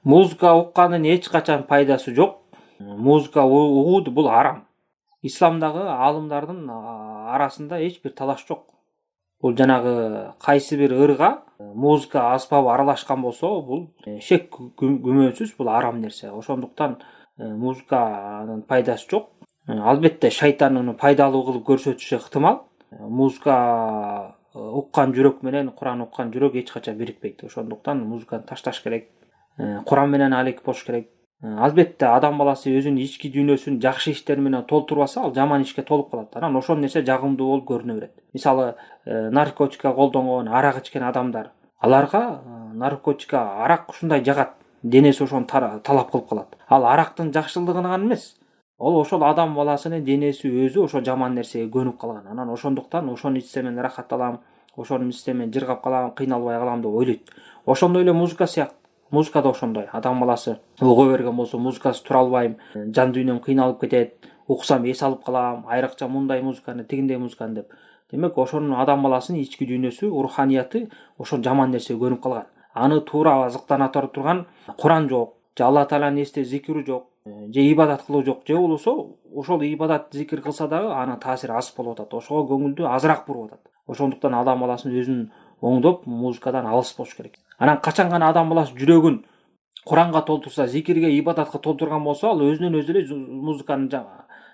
Музыка уккандын эч качан пайдасы жок. Музыка угуу бул арам. Исламдагы аалымдардын арасында эч бир талаш жок. Бул жанагы кайсы бир ырга музыка аспабы аралашкан болсо, бул шек күмөнсүз бул арам нерсе. Ошондуктан музыканын пайдасы жок. Албетте шайтан уну пайдалуу кылып көрсөтүшү ыктымал. Музыка уккан жүрөк менен Куран уккан жүрөк эч качан бирикпейт. Ошондуктан музыканы ташташ керек. Куран менен алек болуш керек. Албетте адам баласы өзүнүн ички дүйнөсүн жакшы иштер менен толтурбаса, ал жаман ишке толуп калат. Анан ошол нерсе жагымдуу болуп көрүнө берет. Мисалы, наркотика колдонгон, арак ичкен адамдар, аларга наркотика, арак ушундай жагат, денеси ошону талап кылып калат. Ал арактын жакшылыгынан эмес, ошол адам баласынын денеси өзү ошо жаман нерсеге көнүп калган. Анан ошондуктан ошону ичсем мен рахатталам, ошону ичсем мен жыргап калам, кыйналбай калам деп ойлойт. Ошондой эле музыка сыяктуу. Музыка да ошондой. Адам баласы уга берген болсо, музыкасыз тура албайм, жан дүйнөм кыйналып кетет, уксам эс алып калам, айрыкча мындай музыканы, тигиндей музыканы деп. Демек, ошонун адам баласынын ички дүйнөсү, руханияты ошо жаман нерсеге көнүп калган. Аны туура азыктана турган Куран жок, же Алла Тааланын эсте зикри жок, же ибадат кылуу жок, же болбосо ошол ибадат зикир кылса дагы анын таасири аз болуп атат. Ошого көңүлдү азыраак буруп атат. Ошондуктан адам баласын өзүн оңдоп, музыкадан алыс болуш керек. Анан качан гана адам баласы жүрөгүн Куранга толтурса, зикирге, ибадатка толтурган болсо, ал өзүнөн өзү эле музыканы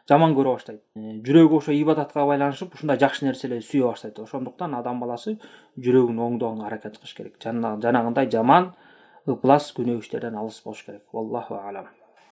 жаман көрө баштайт. Жүрөгү ошо ибадатка байланышып, ушундай жакшы нерселерди сүйө баштайт. Ошондуктан адам баласы жүрөгүн оңдоого аракет кылыш керек. Жанагындай жаман ыплас күнөө иштерден алыс болуш керек. Валлаху алам.